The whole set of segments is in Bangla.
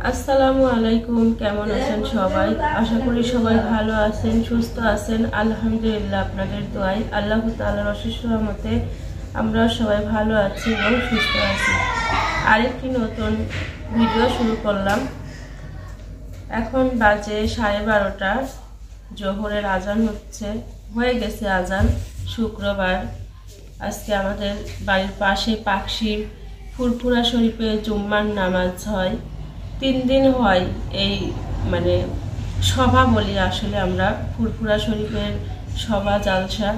আসসালামু আলাইকুম। কেমন আছেন সবাই? আশা করি সবাই ভালো আছেন, সুস্থ আছেন। আলহামদুলিল্লাহ, আপনাদের দোয়ায় আল্লাহ তাআলার অশেষ রহমতে আমরা সবাই ভালো আছি এবং সুস্থ আছি। আরেকটি নতুন ভিডিও শুরু করলাম। এখন বাজে 12:30, জোহরের আজান হয়ে গেছে আজান। শুক্রবার, আজকে আমাদের বাড়ির পাশে পাকশি ফুরফুরা শরীফে জুম্মার নামাজ হয়। 3 দিন হয় এই সভা বলি আসলে আমরা, ফুরফুরা শরীফের সভা জালসা।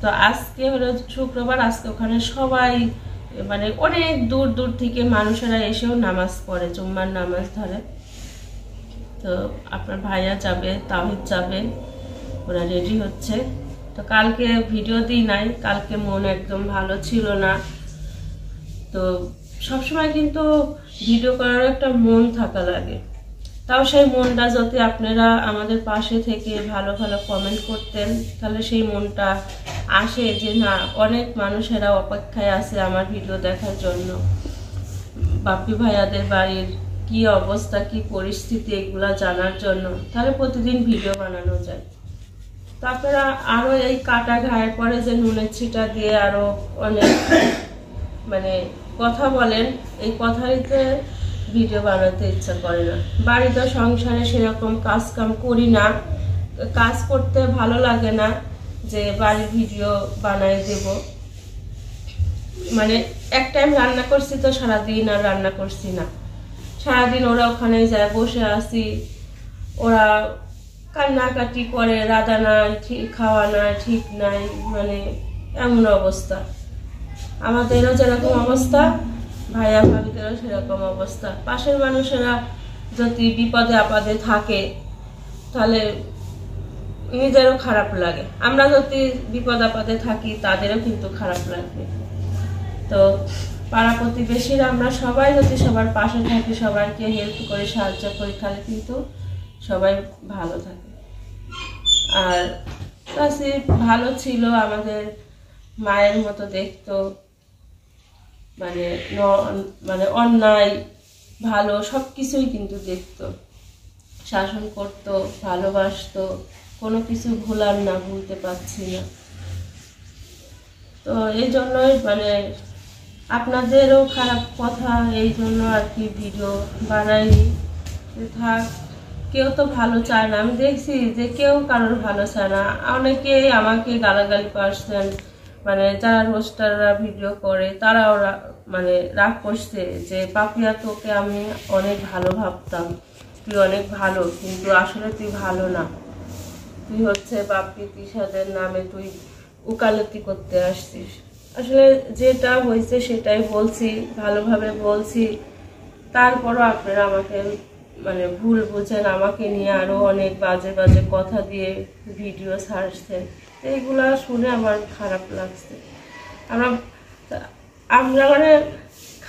তো আজকে হলো শুক্রবার, আজকে ওখানে সবাই অনেক দূর দূর থেকে মানুষেরা এসেও নামাজ পড়ে, জুম্মার নামাজ ধরে। তো আপনার ভাইয়া যাবে, তাওহিদ যাবে, ওরা রেডি হচ্ছে। তো কালকে ভিডিও দিই নাই, কালকে মন একদম ভালো ছিল না। তো সবসময় কিন্তু ভিডিও করার একটা মন থাকা লাগে। তাও সেই মনটা যদি আপনারা আমাদের পাশে থেকে ভালো ভালো কমেন্ট করতেন, তাহলে সেই মনটা আসে যে না, অনেক মানুষেরা অপেক্ষায় আছে আমার ভিডিও দেখার জন্য। বাপ্পি ভাইয়াদের বাড়ির কি অবস্থা, কি পরিস্থিতি, এগুলা জানার জন্য, তাহলে প্রতিদিন ভিডিও বানানো যায়। তারপরে আরো এই কাটা ঘায়ের পরে যে নুনের ছিটা দিয়ে আরো অনেক কথা বলেন, এই কথাইতে ভিডিও বানাতে ইচ্ছা করে না। বাড়িতে সংসারে সেরকম কাজ কাম করি না, কাজ করতে ভালো লাগে না যে বাড়ির ভিডিও বানাই দেব। এক টাইম রান্না করছি তো সারাদিন আর রান্না করছি না। সারাদিন ওরা ওখানে যায়, বসে আছি, ওরা কান্নাকাটি করে, রাধা নাই, খাওয়া নাই, ঠিক নাই, এমন অবস্থা। আমাদেরও যেরকম অবস্থা, ভাইয়া ভাবিদেরও সেরকম অবস্থা। পাশের মানুষেরা যদি বিপদে আপদে থাকে তাহলে নিজেরও খারাপ লাগে, আমরা যদি বিপদ আপদে থাকি তাদেরও কিন্তু খারাপ লাগবে। তো পাড়া প্রতিবেশীরা আমরা সবাই যদি সবার পাশে থাকি, সবাইকে হেল্প করে, সাহায্য করি, তাহলে কিন্তু সবাই ভালো থাকে। আর কাছে ভালো ছিল, আমাদের মায়ের মতো দেখতো, অন্যায় ভালো সবকিছুই কিন্তু দেখতো, শাসন করতো, ভালোবাসতো, কোনো কিছু ভুলার না, ভুলতে পারছি না। তো এই জন্যই আপনাদেরও খারাপ কথা, এই জন্য আর কি ভিডিও বানাইনি। থাক, কেউ তো ভালো চায় না, আমি দেখছি যে কেউ কারোর ভালো চায় না। অনেকেই আমাকে গালাগালি করছেন, যারা রোস্টাররা ভিডিও করে তারা ওরা রাগ করছে যে পাপিয়া, তোকে আমি অনেক ভালো ভাবতাম, তুই অনেক ভালো, কিন্তু আসলে তুই ভালো না, তুই হচ্ছে বাপ্পি তিশাদের নামে তুই উকালতি করতে আসছিস। আসলে যেটা হয়েছে সেটাই বলছি, ভালোভাবে বলছি। তারপরও আপনারা আমাকে ভুল বুঝেন, আমাকে নিয়ে আরো অনেক বাজে বাজে কথা দিয়ে ভিডিও ছাড়ছেন। এইগুলা শুনে আমার খারাপ লাগছে। আমরা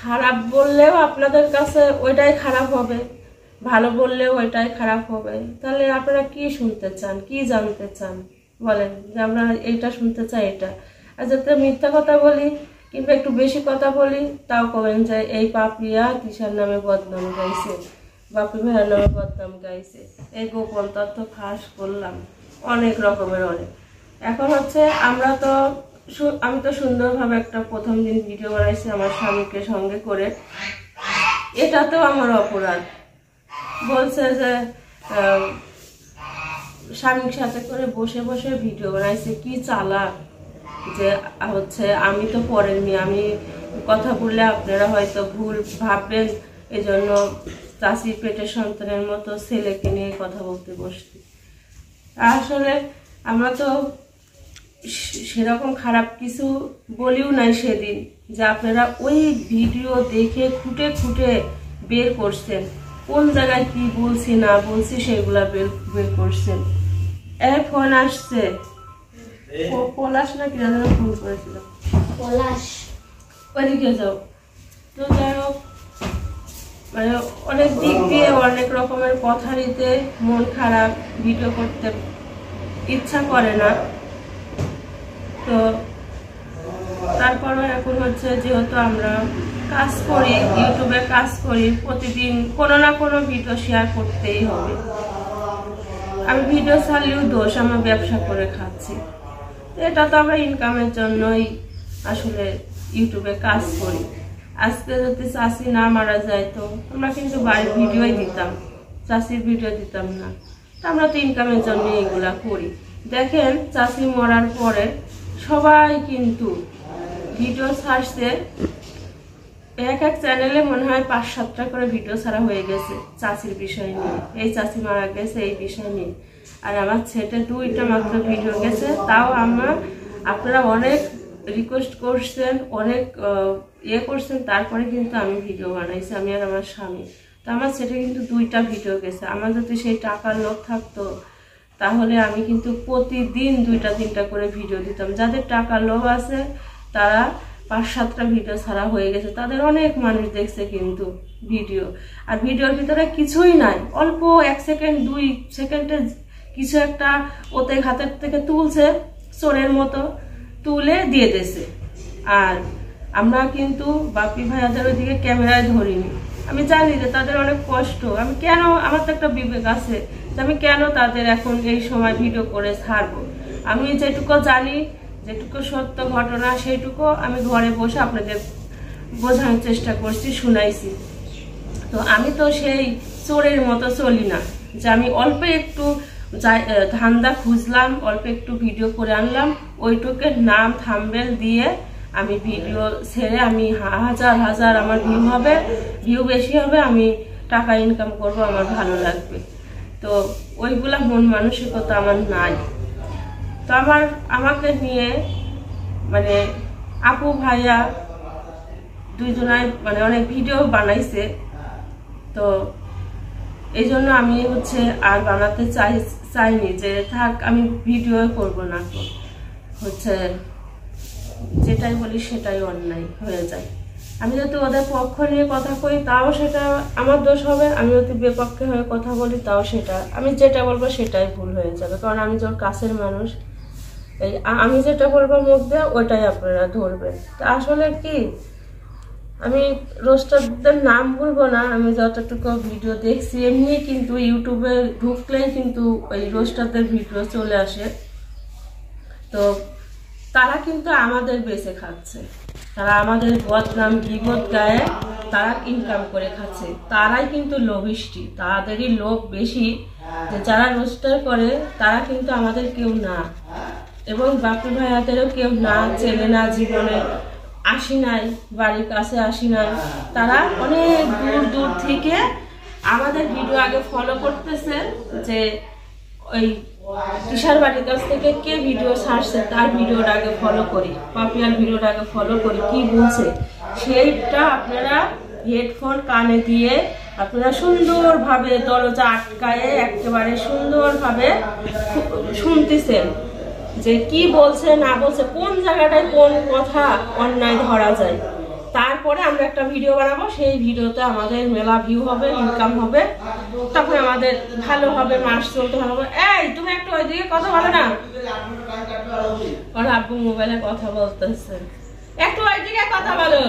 খারাপ বললেও আপনাদের কাছে ওইটাই খারাপ হবে, ভালো বললেও ওইটাই খারাপ হবে। তাহলে আপনারা কি শুনতে চান, কি জানতে চান বলেন? যে আমরা এইটা শুনতে চাই, এটা। আর যাতে মিথ্যা কথা বলি কিংবা একটু বেশি কথা বলি, তাও কবেন যে এই পাপিয়া তিশার নামে বদনাম গাইছে, বাপি ভাইয়ের নামে বদনাম গাইছে। এই গোপন তথ্য ফাঁস করলাম অনেক রকমের, অনেক। এখন হচ্ছে আমি তো সুন্দরভাবে একটা প্রথম দিন ভিডিও বানাইছি আমার স্বামীকে সঙ্গে করে, এটাতেও আমার অপরাধ। বলছে যে স্বামীর সাথে করে বসে বসে ভিডিও বানাইছে, কি চালাক যে হচ্ছে। আমি তো পরের মেয়ে, আমি কথা বললে আপনারা হয়তো ভুল ভাববেন, এই জন্য চাষি পেটের সন্তানের মতো ছেলেকে নিয়ে কথা বলতে বসছি। আসলে আমরা তো সেরকম খারাপ কিছু বলিও নাই সেদিন, যে আপনারা ওই ভিডিও দেখে খুঁটে খুঁটে বের করছেন, কোন জায়গায় কি বলছি না বলছি সেগুলা বের করছেন। ফোন আসছে, পলাশ না কিনা যেন ফোন করেছিল, পলাশ, ওইদিকে যাও। তো যাই হোক, অনেক দিক দিয়ে অনেক রকমের কথা নিতে মন খারাপ, ভিডিও করতে ইচ্ছা করে না। তো তারপরও এখন হচ্ছে, যেহেতু আমরা কাজ করি, ইউটিউবে কাজ করি, প্রতিদিন কোনো না কোনো ভিডিও শেয়ার করতেই হবে। আমি ভিডিও ছাড়লেও দোষ, আমার ব্যবসা করে খাচ্ছি। এটা তো আমরা ইনকামের জন্যই আসলে ইউটিউবে কাজ করি। আজকে যদি চাষি না মারা যায় তো আমরা কিন্তু বাড়ির ভিডিওই দিতাম, চাষির ভিডিও দিতাম না। তো আমরা তো ইনকামের জন্য এগুলা করি। দেখেন চাষি মরার পরে সবাই কিন্তু ভিডিও ছাড়ছে, এক এক চ্যানেলে মনে হয় 5-7টা করে ভিডিও ছাড়া হয়ে গেছে চাষির বিষয় নিয়ে, এই চাষি মারা গেছে এই বিষয় নিয়ে। আর আমার ছেলে 2টা মাত্র ভিডিও গেছে, তাও আপনারা অনেক রিকোয়েস্ট করছেন, অনেক করছেন, তারপরে কিন্তু আমি ভিডিও বানাইছি, আমি আর আমার স্বামী। তো আমার ছেলে কিন্তু 2টা ভিডিও গেছে। আমার যদি সেই টাকার লোভ থাকতো তাহলে আমি কিন্তু প্রতিদিন 2টা-3টা করে ভিডিও দিতাম। যাদের টাকার লোভ আছে তারা 5-7টা ভিডিও ছাড়া হয়ে গেছে, তাদের অনেক মানুষ দেখছে কিন্তু ভিডিও। আর ভিডিওর ভিতরে কিছুই নাই, অল্প 1 সেকেন্ড 2 সেকেন্ডে কিছু একটা ওতে হাতের থেকে তুলছে, চোরের মতো তুলে দিয়ে দিয়েছে। আর আমরা কিন্তু বাপি ভাইয়াদের ওইদিকে ক্যামেরায় ধরিনি। আমি জানি যে তাদের অনেক কষ্ট, আমি কেন, আমার তো একটা বিবেক আছে যে আমি কেন তাদের এখন এই সময় ভিডিও করে ছাড়বো। আমি যেটুকু জানি, যেটুকু সত্য ঘটনা, সেইটুকু আমি ঘরে বসে আপনাদের বোঝানোর চেষ্টা করছি, শুনাইছি। তো আমি তো সেই চোরের মতো চলি না যে আমি অল্প একটু ধান্দা খুঁজলাম, অল্প একটু ভিডিও করে আনলাম, ওইটুকের নাম থাম্বনেল দিয়ে আমি ভিডিও ছেড়ে আমি হাজার আমার ভিউ বেশি হবে, আমি টাকা ইনকাম করব, আমার ভালো লাগবে। তো ওইগুলা মন মানসিকতা আমার নাই। তো আমাকে নিয়ে মানে আপু ভাইয়া 2জনাই মানে অনেক ভিডিও বানাইছে। তো এই জন্য আমি আর বানাতে চাইনি যে থাক আমি ভিডিও করব না, যেটাই বলি সেটাই অন্যায় হয়ে যায়। আমি যদি ওদের পক্ষ নিয়ে কথা কই তাও সেটা আমার দোষ হবে, আমি যদি বিপক্ষে হয়ে কথা বলি তাও সেটা, আমি যেটা বলবো সেটাই ভুল হয়ে যাবে। কারণ আমি যখন কাছের মানুষ, এই আমি যেটা বলবো মুখ দিয়ে ওইটাই আপনারা ধরবেন। তা আসলে কি, আমি রোস্টারদের নাম বলবো না, আমি যতটুকু ভিডিও দেখছি এমনি কিন্তু ইউটিউবে ঢুকলেই কিন্তু ওই রোস্টারদের ভিডিও চলে আসে। তো তারা কিন্তু আমাদের বেঁচে খাচ্ছে, তারা আমাদের বদনাম গীবত গায়ে তারা ইনকাম করে খাচ্ছে। তারাই কিন্তু লোভিষ্টি, তাদেরই লোভ বেশি, যে যারা রোস্টার করে তারা কিন্তু আমাদের কেউ না, এবং বাপু ভাইয়াদেরও কেউ না, চেনে না, জীবনে আসি নাই, বাড়ির কাছে আসি নাই। তারা অনেক দূর থেকে আমাদের ভিডিও আগে ফলো করতেছে, যে ওই তুষার বাড়ির কাছ থেকে কে ভিডিও ছাড়ছে তার ভিডিওটা আগে ফলো করি, পাপিয়ার ভিডিওটা আগে ফলো করি, কি বলছে সেইটা আপনারা হেডফোন কানে দিয়ে আপনারা সুন্দরভাবে দরজা আটকায় একেবারে সুন্দরভাবে শুনতেছেন যে কি বলছে না বলছে, কোন জায়গাটায় কোন কথা অন্যায় ধরা যায়। তারপরে আমরা একটা ভিডিও বানাবো, সেই ভিডিওতে আমাদের মেলা ভিউ হবে, ইনকাম হবে, তখন আমাদের ভালো হবে, মাস চলতে ভালো হবে। এই তুমি একটু ওইদিকে কথা বলো না, ওর আব্বু মোবাইলে কথা বলতেছে, একটু ওইদিকে কথা বলো।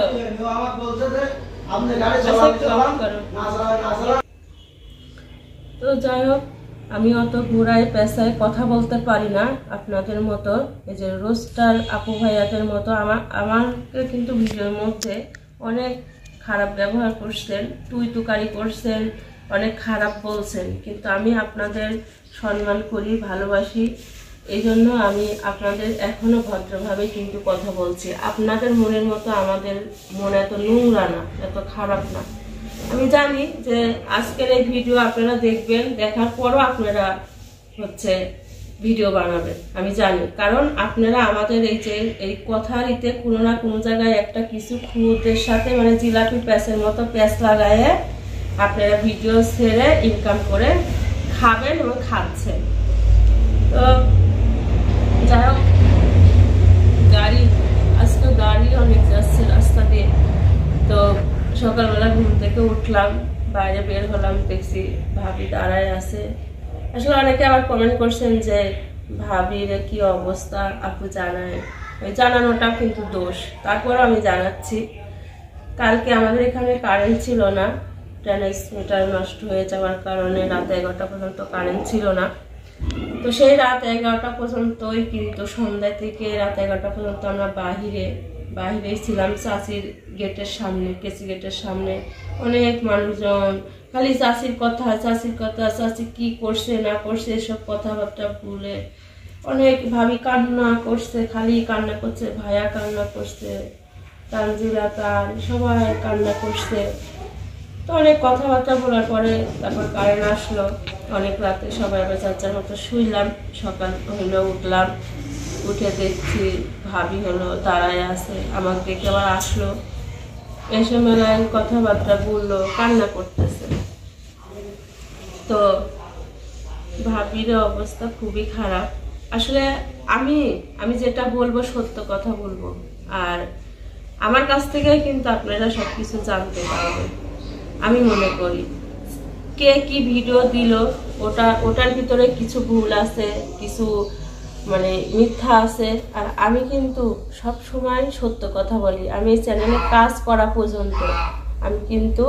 তো যাই হোক, আমি অত ঘোরায় পেশায় কথা বলতে পারি না আপনাদের মতো, এই যে রোস্টার আপু ভাইয়াদের মতো। আমাকে কিন্তু ভিডিওর মধ্যে অনেক খারাপ ব্যবহার করছেন, তুকারি করছেন, অনেক খারাপ বলছেন, কিন্তু আমি আপনাদের সম্মান করি, ভালোবাসি, এই জন্য আমি আপনাদের এখনো ভদ্রভাবে কিন্তু কথা বলছি। আপনাদের মনের মতো আমাদের মন এত নোংরা না, এত খারাপ না। আমি জানি যে আজকের এই ভিডিও আপনারা দেখবেন, দেখার পরও আপনারা ভিডিও বানাবেন, আমি জানি। কারণ আপনারা আমাদের এই কথারিতে কোনো না কোনো জায়গায় একটা কিছু খুদের সাথে মানে জিলাপি প্যাঁচের মতো প্যাঁচ লাগায় আপনারা ভিডিও ছেড়ে ইনকাম করে খাবেন এবং খাচ্ছেন। তো যাই হোক, আজকে গাড়ি অনেক যাচ্ছে রাস্তা দিয়ে। তো সকালবেলা ঘুম থেকে উঠলাম, বাইরে বের হলাম, দেখছি ভাবি দাঁড়ায় আছে। আসলে অনেকে আবার কমেন্ট করছেন যে ভাবির কি অবস্থা, আপু জানায়, ওই জানানোটা কিন্তু দোষ, তারপর আমি জানাচ্ছি। কালকে আমাদের এখানে কারেন্ট ছিল না, ট্রান্সমিটার নষ্ট হয়ে যাওয়ার কারণে রাত 11টা পর্যন্ত কারেন্ট ছিল না। তো সেই রাত 11টা পর্যন্তই, কিন্তু সন্ধ্যা থেকে রাত 11টা পর্যন্ত আমরা বাহিরেই ছিলাম, চাচির গেটের সামনে, কেসি গেটের সামনে। অনেক মানুষজন খালি চাচির কথা, চাচি কি করছে না করছে এসব কথাবার্তা বলে অনেক ভাবি কান্না করছে, খালি কান্না করছে, ভাইয়া কান্না করছে, তানজিলা সবাই কান্না করছে। তো অনেক কথাবার্তা বলার পরে তারপর কারেন্ট আসলো অনেক রাতে। সবাই আবার চাচার মতো শুইলাম। সকাল হলো, উঠলাম, উঠে দেখছি ভাবি হলো দাঁড়ায় আছে, আমাকে দেখে আবার আসলো, এসে মেলায় কথাবার্তা বললো, কান্না করতেছে। তো ভাবির অবস্থা খুবই খারাপ। আসলে আমি যেটা বলবো সত্য কথা বলবো, আর আমার কাছ থেকে কিন্তু আপনারা সবকিছু জানতে পারবেন। আমি মনে করি কে কি ভিডিও দিল ওটার ভিতরে কিছু ভুল আছে, কিছু মানে মিথ্যা আছে, আর আমি কিন্তু সব সময় সত্য কথা বলি। আমি এই চ্যানেলে কাজ করা পর্যন্ত আমি কিন্তু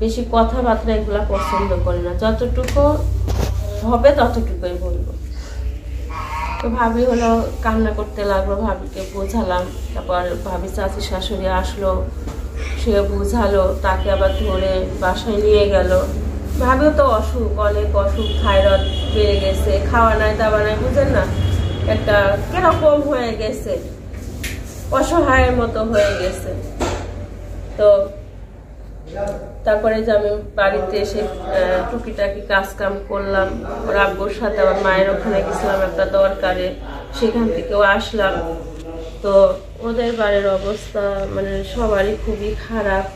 বেশি কথাবার্তা এগুলা পছন্দ করি না, যতটুকু হবে ততটুকুই বলবো। তো ভাবি হলো কান্না করতে লাগলো, ভাবিকে বোঝালাম। তারপর ভাবি চাচি শাশুড়ি আসলো, সে বুঝালো, তাকে আবার ধরে বাসায় নিয়ে গেল। ভাবিও তো অনেক অসুখ, থাইরয়েড বেড়ে গেছে, খাওয়া নাই দাওয়া নাই, বুঝেন না, একটা কিরকম হয়ে গেছে, অসহায়ের মতো হয়ে গেছে। তো তারপরে যে আমি বাড়িতে এসে টুকিটাকি কাজ কাম করলাম, ওর আব্বুর সাথে আমার মায়ের ওখানে গেছিলাম একটা দরকারে, সেখান থেকেও আসলাম। তো ওদের বাড়ির অবস্থা মানে সবারই খুবই খারাপ,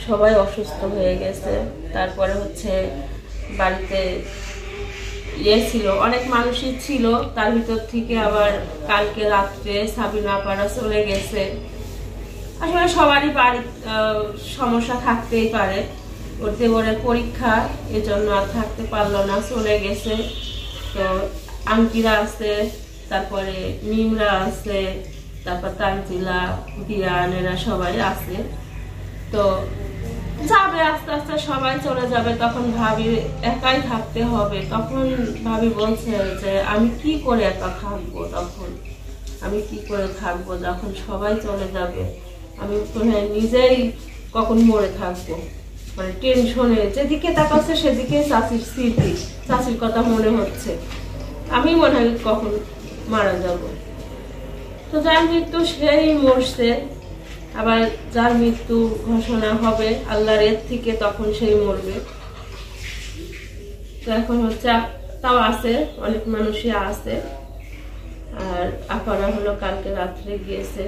সবাই অসুস্থ হয়ে গেছে। তারপরে হচ্ছে বাড়িতে ছিল, অনেক মানুষই ছিল, তার ভিতর থেকে আবার কালকে রাত্রে সাবিনা আপারা চলে গেছে। আসলে সবারই বাড়ির সমস্যা থাকতেই পারে। ওর দেবরের পরীক্ষা, এজন্য আর থাকতে পারলো না, চলে গেছে। তো আন্টিরা আছে, তারপরে মিমরা আছে, তারপর তানজিলা, বিয়ানেরা সবাই আছে। তো যাবে আস্তে আস্তে সবাই চলে যাবে, তখন ভাবি একাই থাকতে হবে। তখন ভাবি বলছে যে আমি কি করে একা থাকবো, তখন আমি কি করে থাকবো যখন সবাই চলে যাবে। আমি নিজেই কখন মরে থাকবো, মানে টেনশনে যেদিকে তাকাচ্ছে সেদিকে চাচির স্মৃতি, চাচির কথা মনে হচ্ছে, আমি মনে হয় কখন মারা যাব। তো যার মৃত্যু সেই মরছে, আবার যার মৃত্যু ঘোষণা হবে আল্লাহর এর থেকে তখন সেই মরবে। তো এখন হচ্ছে তাও আছে, অনেক মানুষই আছে। আর আপারা হলো কালকে রাত্রে গিয়েছে।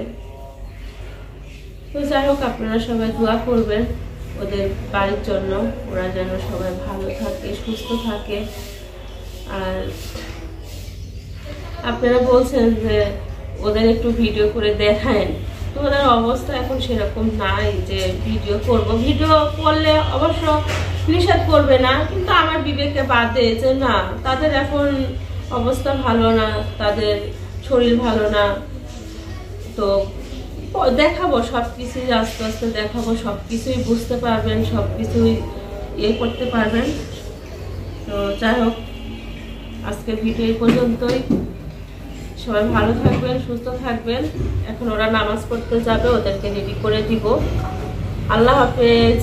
তো যাই হোক, আপনারা সবাই দোয়া করবেন ওদের বাড়ির জন্য, ওরা যেন সবাই ভালো থাকে, সুস্থ থাকে। আর আপনারা বলছেন যে ওদের একটু ভিডিও করে দেখান, তো ওদের অবস্থা এখন সেরকম নাই যে ভিডিও করব। ভিডিও করলে অবশ্য নিষেধ করবে না, কিন্তু আমার বিবেকে বাদে যে না, তাদের এখন অবস্থা ভালো না, তাদের শরীর ভালো না। তো দেখাবো সবকিছুই, আস্তে আস্তে দেখাবো, সবকিছুই বুঝতে পারবেন, সবকিছুই করতে পারবেন। তো যাই হোক, আজকের ভিডিও এই পর্যন্তই। সবাই ভালো থাকবেন, সুস্থ থাকবেন। এখন ওরা নামাজ পড়তে যাবে, ওদেরকে রেডি করে দিব। আল্লাহ হাফেজ।